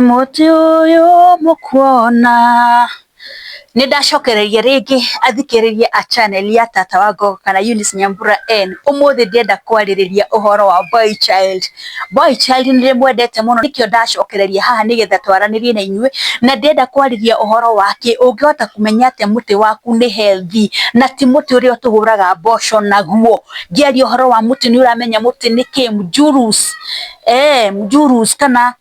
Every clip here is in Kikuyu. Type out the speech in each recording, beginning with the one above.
Muti uyu mukuona Nindashokereria ringi athikiririe a channel ya Tata wa Gogo kana Eunice Nyambura N. Umuthi ndienda kwaririria uhoro wa Boy Child. Boy Child ndirimwendete muno nikio ndacokereria haha nigetha twaranirie na inyue na ndienda kwariria uhoro wake ungihota kumenya ate muti waku ni healthy na ti muti uria tuhuraga mboco naguo. Ngiaria uhoro wa muti ni uramenya muti ni ki mjurus mjurus kana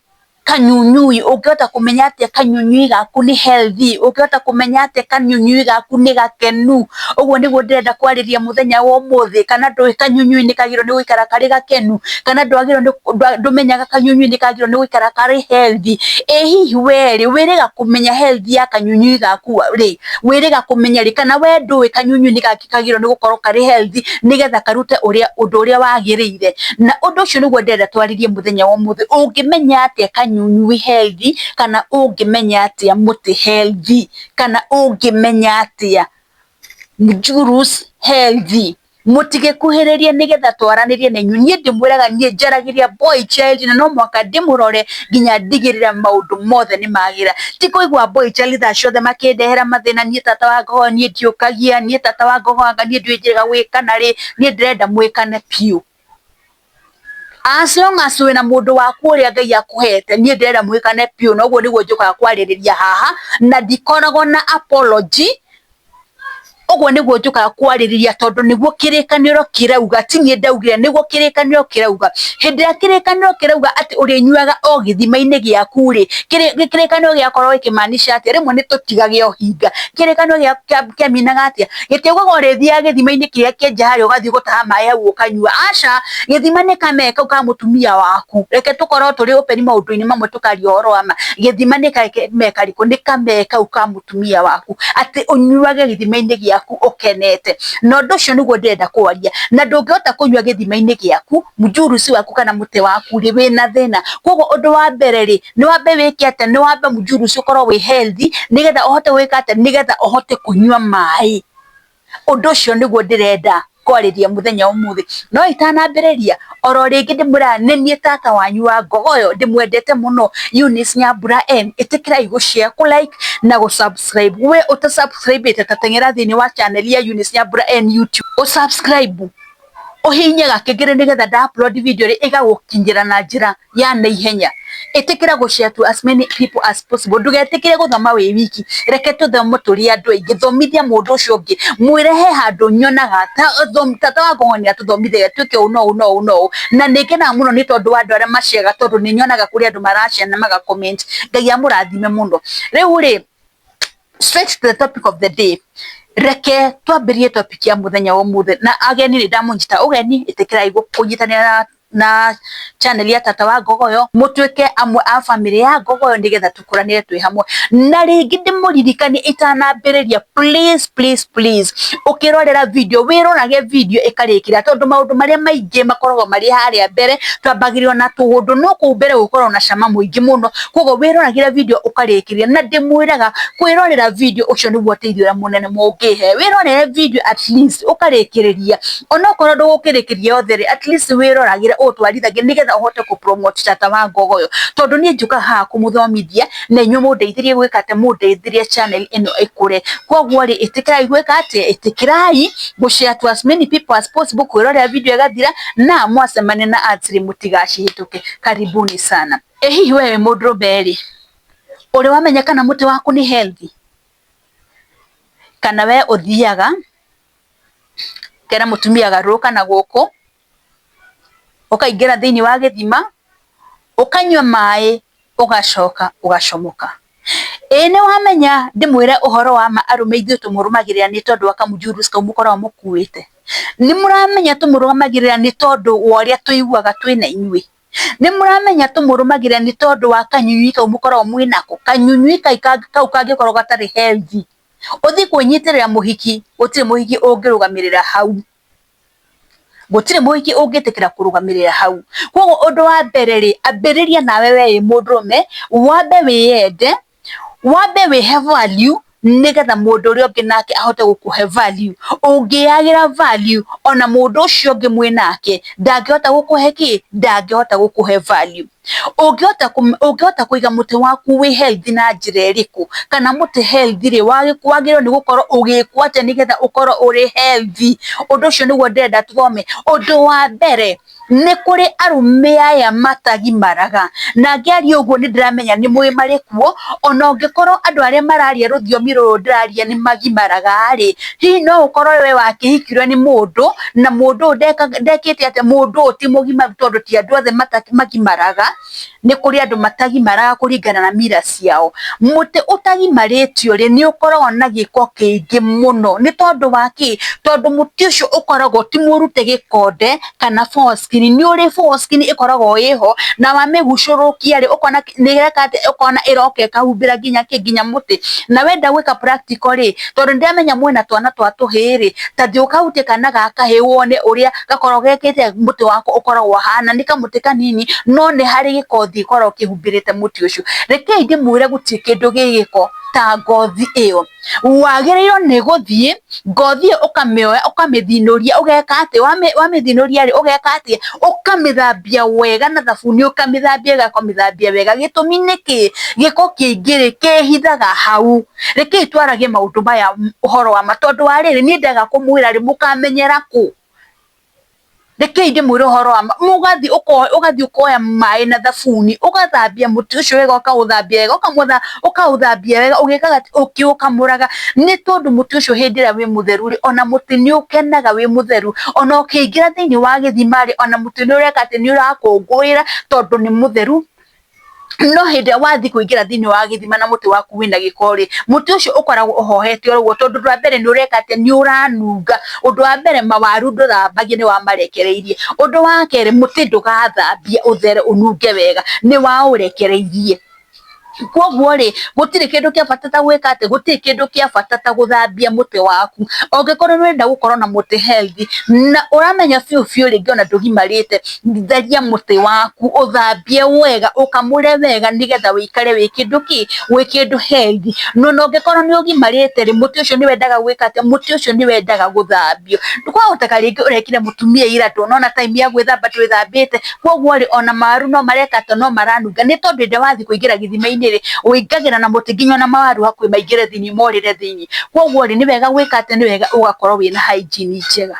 kanyunyui ungihota kumenya atia kanyunyui gaku ni healthy ungihota kumenya atia kanyunyui gaku ni gakenu uguo niguo ndirenda kwariria muthenya wa umuthi kana ndui kanyunyui ni kagiro ni guikara kari gakenu kana ndwagiro ndumenyaga kanyunyui ni kagiro ni guikara kari healthy hihi weri wiriga kumenya healthy ya kanyunyui gaku ri wiriga kumenya ri kana we ndui kanyunyui ni kagiro ni gukorwo kari healthy nigetha karute undu uria wagirire na undu ucio niguo ndirenda twaririe muthenya wa umuthi ungimenya atia kanyunyui healthy kana ungimenya atia muti healthy kana ungimenya atia mjurus healthy mutige kuhiriria nigetha twaranirie na inyuĩ ndimwiraga nie njaragiria Boy Child na no mwaka ndimurore nginya ndigirira maundu mothe ni magira ti kuigwa Boy Child tha ciothe makindehera mathina nie Tata wa Gogo nie ndiukagia nie Tata wa Gogo anga nie ndwinjiraga gwikana ri nie ndirenda mwikane piu as long as wina mundu waku uria Ngai akuhete nie ndirenda mwikane piu na uguo niguo njukaga kwaririria haha na ndikoragwo na apology uguo niguo njukaga kwaririria tondu niguo kirikaniro kirauga ti nie ndaugire niguo kirikaniro kirauga hindi ya kirikaniro kirauga ati urinyuaga o githima-ini giaku ri kirikaniro giakorwo ikimaanisha ati rimwe ni tutigage o hinga kirikaniro kiaminaga atia gitiugaga urithia githima-ini kiria kienja hari ugathii gutaha mai hau ukanyua aca githima ni kameka ka mutumia waku reke tukorwo turi open maundu-ini mamwe tukaria uhoro wa ma githima ni kameka riku ni kameka ka mutumia waku ati unyuage githima-ini giaku ukenete no ndu ucio niguo ndirenda kwaria na ndungihota kunyua githima-ini giaku mjurusi waku kana muti waku ri wina thina koguo undu wa mbere ri ni wambe wike ate ni wambe mjurusi ukorwo wi healthy nigetha uhote gwika ate nigetha uhote kunyua mai undu ucio niguo ndirenda kwariria muthenya umuthi no itanambiriria oro ringi ndimura nie tata wanyu wa Gogoyo ndimwendete muno Eunice Nyambura N itikirai gushare ku like na gu subscribe we uta subscribe tatengera thini wa channel ya Eunice Nyambura N YouTube subscribe uhinye gakengere nigetha nda upload video ri igagukinyira na njira ya naihenya itikira gushare to as many people as possible ndugetikire guthoma wi wiki reke tuthome turi andu aingi thomithia mundu ucio ungi mwirehe handu nyonaga Tata wa Gogo ni atuthomithia tuke uno na nikena muno ni tondu wa andu aria maciaga tondu ni nyonaga kuri andu marashare na maga comment Ngai amurathime muno riu ri straight to the topic of the day reke twambirie topic ya muthenya wa umuthi na ageni ni ndamunyita ugeni itikirai kunyitanira na channel ya Tata wa Gogoyo mutwike amwe a family ya Gogoyo nigetha tukuranire twi hamwe na ringi ndimuririkanie itanambiriria please ukirorera video wirorage video ikarikira tondu maundu maria maingi makoragwo mari haria mbere twambagirio na tuundu no ku mbere gukorwo na cama muingi muno koguo wiroragira video ukarikiria na ndimwiraga kwirorera video ucio niguo teithio munene mungihe wirorere video at least ukarikiriria onokorwo ndugukirikiria othe at least wiroragire utwarithagie nigetha uhote ku promote Tata wa Gogoyo tondu nie njuka ha kumuthomithia na inyu mundeithirie gwika ate mundeithirie channel ino ikure koguo ri itikirai gwika ate itikirai gushare to as many people as possible kwirorera video igathira na mwacemane na atiri mutigacihituke karibuni sana hihi wewe mundu mberi uri wamenya kana muti waku ni healthy kana we uthiaga kera mutumia garuka na guku ukaingira thiini wa githima ukanywa mai ugacoka ugacomoka ni wamenya ndimwire uhoro wa ma arume ithuĩ tumurumagirira ni tondu wa kamujurus kau mukoragwo mukuite ni muramenya tumurumagirira ni tondu wa uria tuiguaga twina inyui ni muramenya tumurumagirira ni tondu wa kanyunyui kau mukoragwo mwinako kanyunyui kau kangikorwo gatari healthy uthi kunyitirira muhiki gutire muhiki ungirugamirira hau gutire muhiki ungitikira kurugamirira hau koguo undu wa mbere ri ambiriria nawe we mundurume wambe wiyende wambe wihe value nigetha mundu uria ungi nake ahote gukuhe value. Ungiagira value ona mundu ucio ungi mwinake ndangihota gukuhe ki, ndangihota gukuhe value. Ungihota kuiga muti waku wi healthy na njira iriku, kana muti healthy ri wagirwo ni gukorwo ugikwo atia nigetha ukorwo uri healthy. Undu ucio niguo ndirenda tuthome. Undu wa mbere ni kuri arume aya matagimaraga, na ngiaria uguo ni ndiramenya ni mwimari kuo, ona ungikorwo andu aria mararia ruthiomi ruru ndiraria ni magimaraga ri, hihi no ukorwo we wakihikirwe ni mundu na mundu ndekite atia, mundu ti mugima tondu ti andu othe magimaraga. Ni kuri andu matagimaraga kuringana na mira ciao. Muti utagimaritio ri ni ukoragwo na giko kiingi muno, ni tondu wa ki, tondu muti ucio ukoragwo ti murute gikonde kana foreskin, ni uri foreskin ikoragwo iho, na wamigucurukia ri ukona nireka ati ukona iroka ikahumbira nginya muti, na wenda gwika practical ri, tondu ndiramenya mwena twana twa tuhiri ta thiukahutie kana gaka hi wone uria gakorwo gekite muti wako ukoragwo hana ni kamuti kanini, no ni hari gikothi ikoragwo kihumbirite muti ucio. Rekei ndimwire gutie kindu gigiko ta ngothi iyo. Wagiriirwo ni guthie ngothi ukamioya ukamithinuria, ugeka ati wamithinuria ri ugeka ati ukamithambia wega na thabuni, ukamithambia wega. Gitumi niki, giko kiingi ri kihithaga hau. Rekei twaragie maundu maya uhoro wa matondu wa riri ni ndaga kumwira ri mukamenyera ku. Rekei ndimwire uhoro wa mugathi ukoya mai na thabuni ugathambia muti ucio wega, ukauthambia wega, ugikaga ati ukiukamuraga, ni tondu muti ucio hindi ria wi mutheru ri ona muti ni ukenaga wi mutheru, ona ukiingira thiini wa githima ri ona muti ni ureka ati ni urakungwira tondu ni mutheru. No hindi wathi kuingira thiini wa githima na muti waku wina giko ri, muti ucio ukoragwo uhohetio ruo tondu ndwa mbere ni ureka ati ni uranunga. Undu wa mbere mawaru nduthambagia ni wamarekereirie. Undu wa keri muti ndugathambia uthere ununge wega, ni waurekereirie. Kwoguo ri gutiri kindu kia bata ta gwika ati, gutiri kindu kia bata ta guthambia muti waku. Ungikorwo ni wenda gukorwo na muti healthy na uramenya fiu ringi ona ndugimarite, theria muti waku uthambie wega, ukamure wega nigetha wikare wi kindu ki, wi kindu healthy. No ungikorwo ni ugimarite ri muti ucio ni wendaga gwika ati, muti ucio ni wendaga guthambio. Ndukahoteka ringi urekire mutumia ira ndunona time ya gwithamba twithambite, kwoguo ri ona maru no mareka ati no maranunga, ni tondu nda wathi kuingira githima-ini ri uingagira na muti nginya na mawaru hakwi maingire thiini morire thiini. Kwoguo ri ni wega gwika ati, ni wega ugakorwo wina hygiene njega.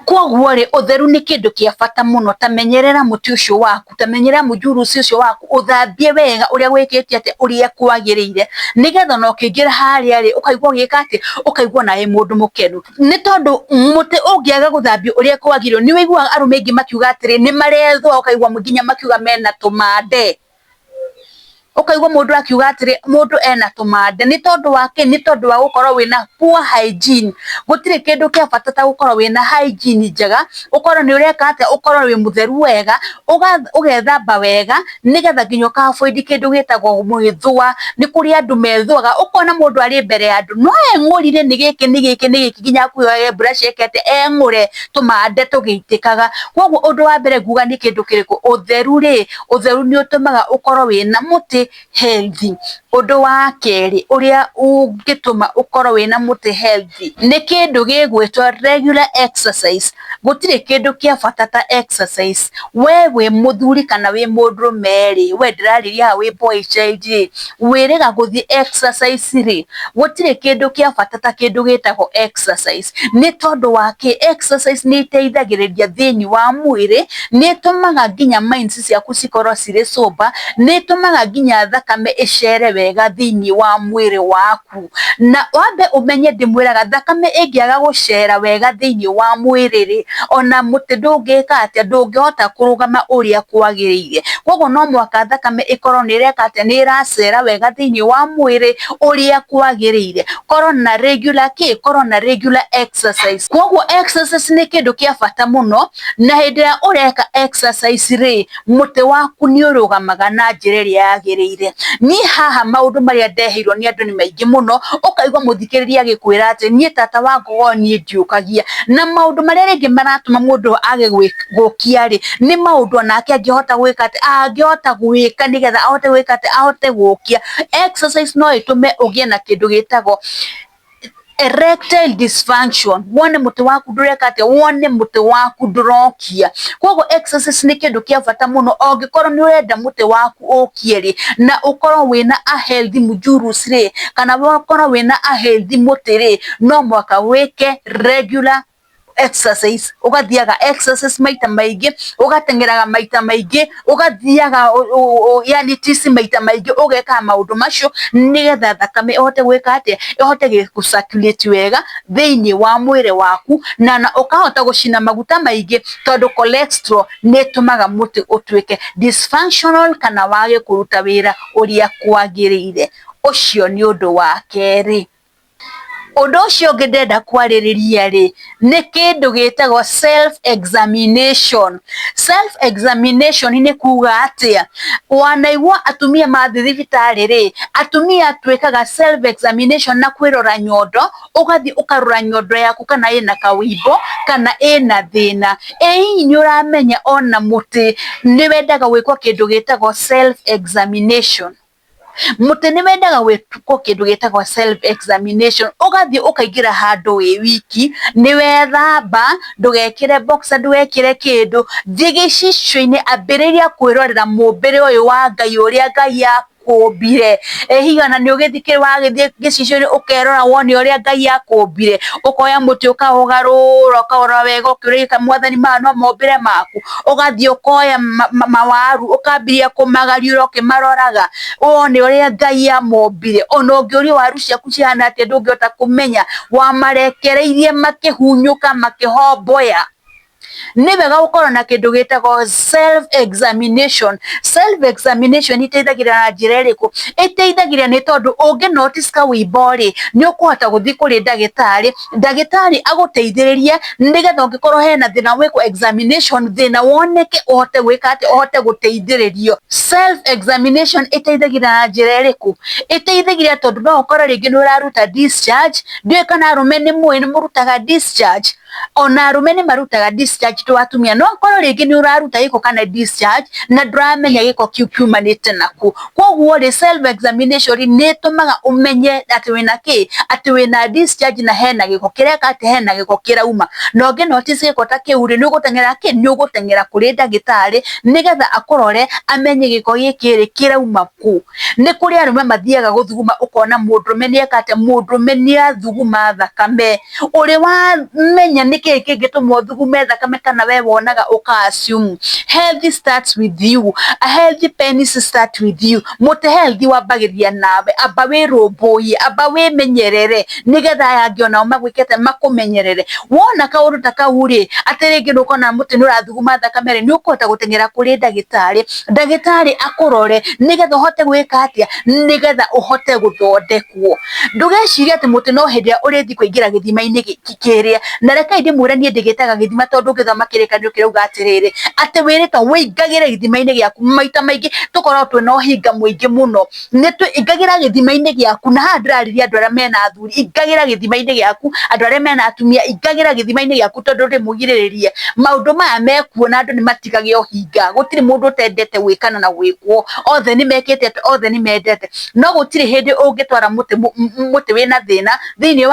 Kwoguo ri utheru ni kindu kia bata muno. Tamenyerera muti ucio waku, tamenyerera mujurusi ucio waku, uthambie wega uria gwikite ati, uria kwagiriire, nigetha no kingira haria ri ukaigwa gika ati, ukaigwa nae mundu mukenu. Ni tondu muti ungiaga guthambio uria kwagiriire, ni wigua arume ingi makiuga atiri ni marethwa, ukaigwa nginya makiuga mena tumande, ukaigwa mundu akiuga atiri mundu ena tumande. Ni tondu wake, ni tondu wa gukorwo wina poor hygiene. Gutiri kindu kia bata ta gukorwo wina hygiene njega, ukorwo ni ureka ati, ukorwo wi mutheru wega, ugethamba wega nigetha nginya ukavoid kindu gitagwo mwithwa. Ni kuri andu methwaga, ukona mundu ari mbere ya andu no engurire ni giki nginya kuoya brush yake ati engure tumande tugiitikaga. Kwoguo undu wa mbere nguga ni kindu kiriku, utheru ri, utheru ni utumaga ukorwo wina muti healthy. Undu wa keri uria ungituma ukorwo wina muti healthy ni kindu gigwitwa regular exercise. Gutiri kindu kia bata ta exercise. We wi muthuri kana wi mundurume ri, we ndirariria wi boy child ri, wiriga guthie exercise ri, gutiri kindu kia bata ta kindu gitagwo exercise. Ni tondu wa ki, exercise ni iteithagiriria thiini wa mwiri, ni tumaga nginya minds ciaku cikorwo ciri sober, ni tumaga nginya thakame icere wega thiini wa mwiri waku. Na wambe umenye ndimwiraga thakame ingiaga gucera wega thiini wa mwiri ri, ona muti ndungika atia, ndungihota kurugama uria kwagiriire. Kwoguo no mwaka thakame ikorwo ni ireka atia, ni iracera wega thiini wa mwiri uria kwagiriire. Korwo na regular ki, korwo na regular exercise. Kwoguo exercise ni kindu kia bata muno, na hindi ya ureka exercise ri, muti waku ni urugamaga na njira iria yagiriire. kwagĩrĩire. Niĩ haha maũndũ marĩa ndeheirwo nĩ andũ nĩ maingĩ mũno, ũkaigua mũthikĩrĩria agĩkwĩra atĩ niĩ tata wa Ngogo niĩ ndiũkagia, na maũndũ marĩa rĩngĩ maratũma mũndũ age gũkia rĩ nĩ maũndũ onake angĩhota gwĩka atĩ, angĩhota gwĩka nĩgetha ahote gwĩka atĩ, ahote gũkia. Exercise no ĩtũme ũgĩe na kĩndũ gĩtagwo erectile dysfunction, wone mũtĩ waku ndũreka atĩa, wone mũtĩ waku ndũrokia. Koguo exercise nĩ kĩndũ kĩa bata mũno ũngĩkorwo nĩ ũrenda mũtĩ waku ũkie rĩ, na ũkorwo wĩna a healthy mjurus rĩ, kana ũkorwo wĩna a healthy mũtĩ rĩ, no mũhaka wĩke regular exercise. Ũgathiaga exercise maita maingĩ, ũgatengeraga maita maingĩ, ũgathiaga yani tici maita maingĩ, ũgeka maũndũ macio nĩgetha thakame ĩhote gwĩka atĩa, ĩhote gũcirculate wega thĩinĩ wa mwĩrĩ waku, na ũkahota gũcina maguta maingĩ, tondũ cholesterol nĩ ĩtũmaga mũtĩ ũtuĩke dysfunctional kana wage kũruta wĩra ũrĩa kwagĩrĩire. Ũcio nĩ ũndũ wa kerĩ. Ũndũ ũcio ũngĩ ndenda kwarĩrĩria rĩ, nĩ kĩndũ gĩtagwo self examination. Self examination nĩ kuga atĩa, wanaigua atumia mathiĩ thibitarĩ rĩ, atumia twĩkaga self examination na kwĩrora nyondo, ũgathiĩ ũkarora nyondo yaku kana ĩna kawĩimbo kana ĩna thĩna. Hihi nĩ ũramenya ona mũtĩ nĩ wendaga gwĩkwo kĩndũ gĩtagwo self examination. Mũtĩ nĩ wendaga gwĩkwo kĩndũ gĩtagwo self examination. Ũgathiĩ ũkaingĩra handũ wĩ wiki, nĩ wethamba, ndũgekĩre boxer, ndũgekĩre kĩndũ, thiĩ gĩcicio-inĩ ambĩrĩria kwĩrorera mũmbĩre ũyũ wa Ngai ũrĩa Ngai akũmbire. Hihi ona nĩ ũgĩthiĩ wagĩthiĩ gĩcicio-inĩ ũkerora wone ũrĩa Ngai akũmbire, ũkoya mũtĩ ũkaũgarũra, ũkaũrora wega ũkĩũria Mwathani maya no mombĩre maku, ũgathiĩ ũkoya mawaru ũkambĩrĩria kũmagariũra ũkĩmaroraga, wone ũrĩa Ngai amombire. Ona ũngĩũrio waru ciaku cihana atĩa ndũngĩhota kũmenya, wamarekereirie makĩhunyũka makĩhomboya. Nĩ wega gũkorwo na kĩndũ gĩtagwo self examination. Self examination ĩteithagĩrĩria na njĩra ĩrĩkũ? Ĩteithagĩrĩria nĩ tondũ ũngĩ notice kawĩimbo rĩ, nĩ ũkũhota gũthiĩ kũrĩ ndagĩtarĩ, ndagĩtarĩ agũteithĩrĩrie nĩgetha ũngĩkorwo hena thĩna wĩkwo examination, thĩna woneke ũhote gwĩka atĩ, ũhote gũteithĩrĩrio. Self examination ĩteithagĩrĩria na njĩra ĩrĩkũ? Ĩteithagĩrĩria tondũ no ũkorwo rĩngĩ nĩ ũraruta discharge, ndiũĩ kana arũme nĩ mũĩ nĩ mũrutaga discharge. Ona arũme nĩ marutaga discharge tu, atumia no ũkorwo rĩngĩ nĩ ũraruta gĩko kana discharge na ndũramenya gĩko kĩu kiumanĩte naku. Koguo rĩ self examination nĩ ĩtũmaga ũmenye atĩ wĩna kĩ, atĩ wĩna discharge na hena gĩko kĩreka atĩ, hena gĩko kĩrauma. Na ũngĩ notice gĩko ta kĩu rĩ, nĩ ũgũteng'era kĩ, nĩ ũgũteng'era kũrĩ ndagĩtarĩ nĩgetha akũrore amenye gĩko gĩkĩ rĩ kĩrauma kũ. Nĩ kũrĩ arũme mathiaga gũthuguma, ũkona mũndũrũme nĩ eka atĩ, mũndũrũme nĩ athuguma thakame, ũrĩ wamenya nĩkĩ kĩngĩtũma ũthugume thakame kana we wonaga ũka assume. Health starts with you. A healthy penis starts with you. Mũtĩ healthy wambagĩrĩria nawe, amba wĩrũmbũiye, amba wĩmenyerere nĩgetha aya angĩ onao magwĩkĩte makũmenyerere. Wona kaũndũ ta kau rĩ, atĩ rĩngĩ nĩ ũkona mũtĩ nĩ ũrathuguma thakame rĩ, nĩ ũkũhota gũteng'era kũrĩ ndagĩtarĩ, ndagĩtarĩ akũrore nĩgetha ũhote gwĩka atĩa, nĩgetha ũhote gũthondekwo. Ndũgecirie atĩ mũtĩ no hĩndĩ ĩrĩa ũrĩthiĩ kũingĩra gĩthima-inĩ kĩrĩa, na reke ndĩmwĩre niĩ ndĩgĩtaga gĩthima tondũ ũngĩthoma kĩrĩkanĩro kĩrauga atĩrĩrĩ, atĩ wĩrĩtwo wĩingagĩre gĩthima-inĩ gĩaku. Maita maingĩ tũkoragwo twĩna ũhinga mũingĩ mũno, nĩ twĩingagĩra gĩthima-inĩ gĩaku, na haha ndĩrarĩria andũ arĩa mena athuri, ingagĩra gĩthima-inĩ gĩaku, andũ arĩa mena atumia ingagĩra gĩthima-inĩ gĩaku, tondũ ndĩmũgirĩrĩrie maũndũ maya mekuo na andũ nĩ matigage ũhinga. Gũtirĩ mũndũ ũtendete gwĩkana na gwĩkwo, othe nĩ mekĩte atĩ, othe nĩ mendete. No gũtirĩ hĩndĩ ũngĩtwara mũtĩ wĩna thĩna thĩinĩ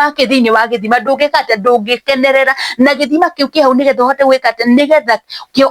wa gĩthima, ndũngĩka atĩ, ndũngĩkenerera na gĩthima kĩu kĩ hau nĩgetha ũhote gwĩka atĩ, nĩgetha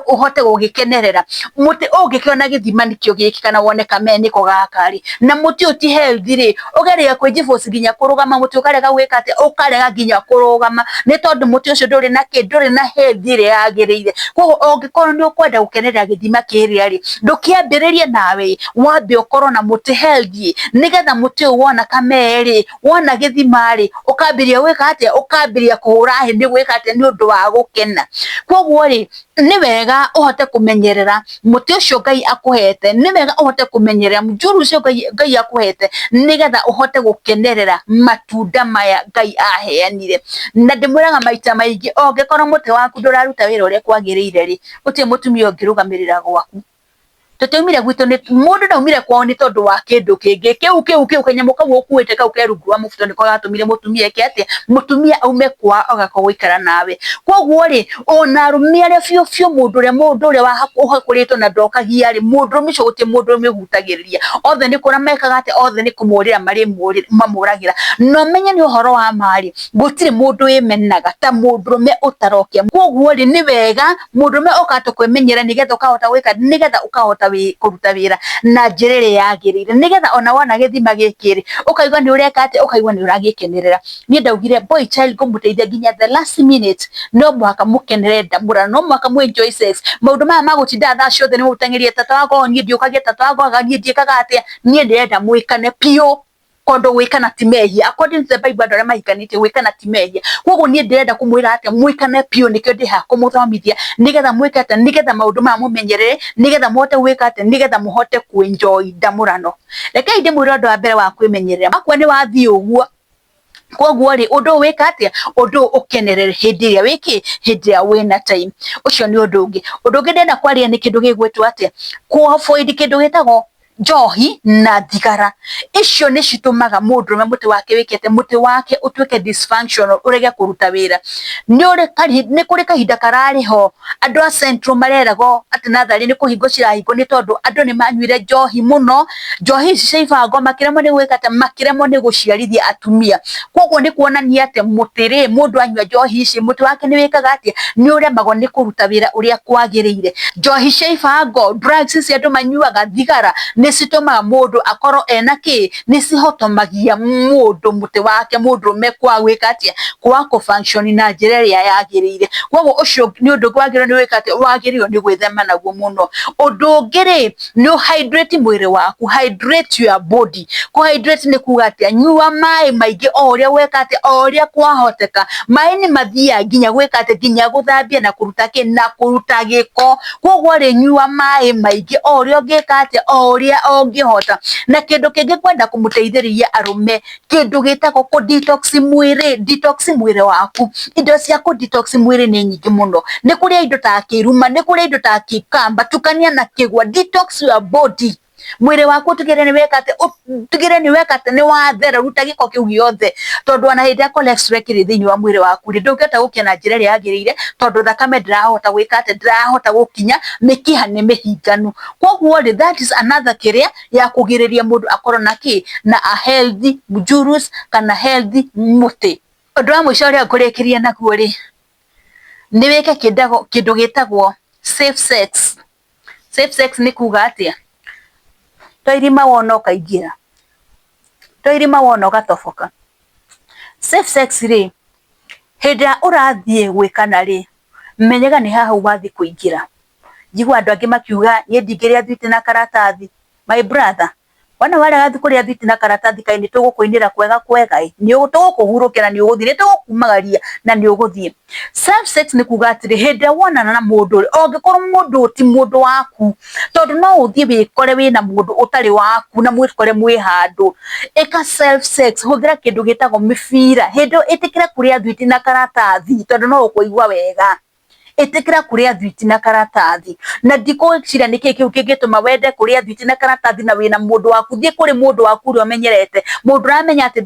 ũhote gũgĩkenerera. Mũtĩ ũngĩkĩona gĩthima nĩkĩo gĩkĩ kana wone kamea nĩko gaka rĩ, na mũtĩ ũyũ ti healthy rĩ, ũgeria kwĩjiboci nginya kũrũgama, mũtĩ ũkarega gwĩka atĩ, ũkarega nginya kũrũgama, nĩ tondũ mũtĩ ũcio ndũrĩ na kĩ, ndũrĩ na health ĩrĩa yagĩrĩire. Koguo ũngĩkorwo nĩ ũkwenda gũkenerera gĩthima kĩrĩa rĩ, ndũkĩambĩrĩrie nawe, wambe ũkorwo na mũtĩ healthy, nĩgetha mũtĩ ũyũ wona kamea rĩ, wona gĩthima rĩ, ũkambĩrĩria gwĩka atĩa, ũkambĩrĩria kũhũra hĩ gwĩka atĩa nĩ ũndũ wa gũkena. Koguo rĩ, nĩ wega ũhote kũmenyerera mũtĩ ũcio Ngai akũhete, nĩ wega ũhote kũmenyerera mjuru ũcio Ngai akũhete, nĩgetha ũhote gũkenerera matunda maya Ngai aheanire. Na ndĩmwĩraga maita maingĩ ũngĩkorwo mũtĩ waku ndũraruta wĩra ũrĩa kwagĩrĩire rĩ, gũtirĩ mũtumia ũngĩrũgamĩrĩra gwaku. tutumire gwitu ni mundu na umire kwao ni tondu wa kindu kingi kiu kanyamu kau ukuite kau kerungu wa mubuto niko gatumire mutumia eke atia mutumia aume kwa agako guikara nawe koguo ri ona arumia ria fiu mundu ria wahakuritwo na ndokagia ri mundu mico guti mundu mihutagiriria othe ni kura mekaga ati othe ni kumurira mari mamuragira no menye ni uhoro wa mari gutire mundu imenaga ta mundu me utarokia koguo ri ni wega mundu me ukato kwimenyera nigetha ukahota gwika nigetha ukahota kuruta wira na njirire yagirire nigetha ona wona githima gikiri ukaigwa ni ureka ati ukaigwa ni uragikenerera ni ndaugire boy child ngumuteithia ginya the last minute no mwaka mukenere ndamura no mwaka mu enjoy sex maundu maya magutinda tha ciothe ni mutengerie tata wako ni ndiukagia tata wako ni ndiekaga atia ni ndirenda mwikane pio kondo wikana timehia according to the Bible ndore mahikanite wikana timehia koguo ni ndirenda kumwira atia mwikane pio nikyo ndiha kumuthomithia nigetha mwikate nigetha maundu ma mumenyerere nigetha muhote gwikate nigetha muhote kuenjoy ndamurano reke inde mwira ndo wa mbere wa kwimenyerera akwa ni wathi uguo koguo ri undu wika atia undu ukenerere hindi ria wiki hindi ria wina time ucio ni undu ungi ndenda kwaria ni kindu gigwetwo atia ku avoid kindu gitagwo njohi na thigara icio ni citumaga mundu me muti wake wikete muti wake utweke dysfunctional urege kuruta wira ni kuri kahinda karari ho andu a central marerago ati nathari ni kuhingo cirahingo ni tondu andu ni manyuire njohi muno njohi ici ciibango makiremo ni gwikate makiremo ni guciarithia atumia koguo ni kuonania ati mutiri mundu anyua njohi ici muti wake ni wikaga ati ni uremagwo ni kuruta wira uria kwagirire njohi ciibango drugs ici andu manyuaga thigara ni citumaga mundu akoro enaki ni cihotomagia mundu muti wake mundu me kwa gwika atia kwa ku function na njira ria yagirire koguo ucio ni undu kwagirire ni wika atia wagirirwo ni gwithema naguo muno undu ngiri ni hydrate mwiri waku hydrate your body ku hydrate ni kuga atia nyua mai maingi oria weka atia oria kwahoteka mai ni mathia ginya gwika atia ginya guthambia na kuruta na kuruta giko koguo ri nyua mai maingi oria ngika atia oria ongihota na kindu kingi kwenda kumuteithiriria arume kindu gitako ku detox mwiri waku indo cia ku detox mwiri ni nyingi muno ni kuria indo ta kiruma ni kuria indo ta kikamba tukania na kigwa detox your body mwiri waku tugire ni wekate ni wathera ruta giko kiu giothe tondu ana hindi cholesterol kiri thiini wa mwiri waku ri ndungeta gukia na njira ria yagirire tondu thakame ndirahota gwikate ndirahota gukinya mikiha ni mihinganu koguo ri that is another kiria ya kugiriria mundu akorwo na a healthy jurus kana healthy muti undu wa mwisho ria kurikiria naguo ri ni wike kindu gitagwo safe sex ni kuga atia toirima wona ukaingira toirima wona ugatoboka safe sex ri hinda urathie gwikana ri menyaga ni haha ugathi kuingira jigwa andu angi makiuga nie ndingiria thwiti na karatathi my brother wana wale gathi kuria thwiti na karatathi kai ni tugukuinira kwega ni tugukuhurukira ni uguthie ni tugukumagaria na ni uguthie safe sex ni kuga atiri hinda wonana na mundu ongikorwo mundu ti mundu waku tondu no uthie wikore wina mundu utari waku na mwikore mwi handu eka self sex huthira kindu gitagwo mibira hinda itikira kuria thwiti na karatathi tondu no ukuigwa wega itikira kuria thwiti na karatathi na ndiko cira niki kiu kingituma wende kuria thwiti na karatathi na wina mundu waku thie kuri mundu waku uri umenyerete mundu ramenya ati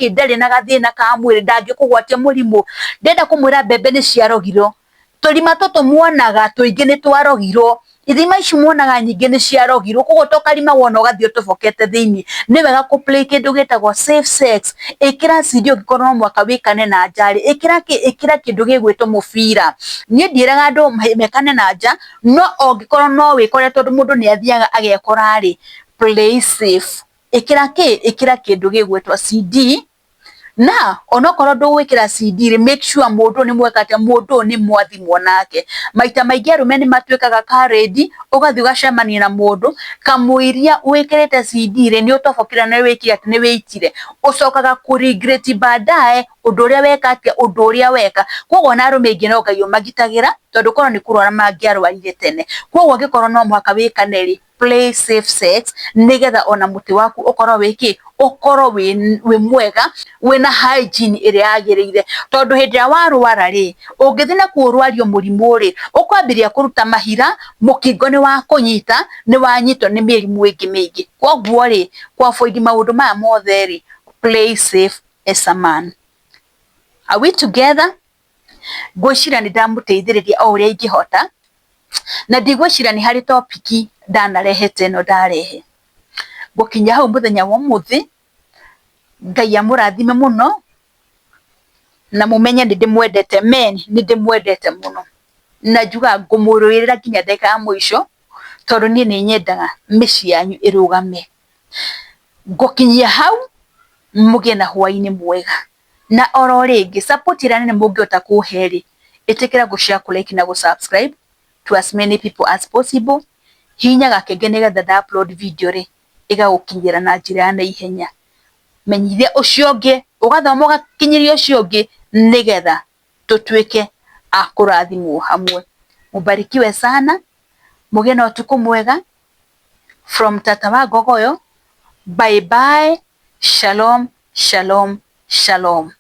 ndari na gathina ka mwiri ndangikugwatia murimu ndenda kumwira mbembe ni ciarogiro tulima tutu muonaga tuingi ni twarogiro ithima ici muonaga nyingi ni ciarogirwo koguo tokarima wona ugathie utobokete thiini ni wega ku play kindu gitagwo safe sex ikira CD ungikorwo no mwaka wikane na njari ikira kindu gigwitwo mubira nie ndiraga andu mekane na nja no ungikorwo no wikore tondu mundu ni athiaga agekora ri play safe ikira kindu gigwitwo CD na onokorwo ndugwikira CD make sure mundu ni mwekate mundu ni mwathimwo nake maita maingi arume ni matwikaga ka ready ugathi ugacemania na mundu kamuiria wikirite CD ni utobokira na wiki ati ni witire ucokaga ku regret baadaye undu uria wekate undu uria weka koguo na arume ingi no ngai magitagira tondu korwo ni kurwara mangiarwarire tene koguo ngikorwo no mwaka wikane ri play safe sex nigetha ona muti waku ukoro wiki ukoro wi mwega wina hygiene iri yagirire tondu hindira warwara ri ungithina kurwario murimu ri ukwambiria kuruta mahira mukingo ni wa kunyita ni wanyitwo ni mirimu ingi mingi koguo ri kwa avoid maundu maya mothe ri play safe as a man. Are we together? Gwicira ni ndamuteithiriria o uria ingihota na ndigwicira ni hari topiki ndanarehete no ndarehe gukinya hau muthenya wa muthi Ngai amurathime muno na mumenye ndi ndimwendete men ni ndimwendete muno na njuga ngumurwirira nginya ndeka ya mwisho tondu ni nyendaga mici yanyu irugame gukinyia hau mugie na hwaini mwega na oro ringi support irane ni mungiota kuheri itikira gushare like na subscribe to as many people as possible hinya gakenge nigetha da upload video ri igagukinyira na njira na ihenya menyithia ucio ungi ugathoma ugakinyiria ucio ungi nigetha tutwike akurathimwo hamwe. Mubarikiwe sana, mugie na utuku mwega from Tata wa Gogoyo. Bye bye, shalom shalom shalom.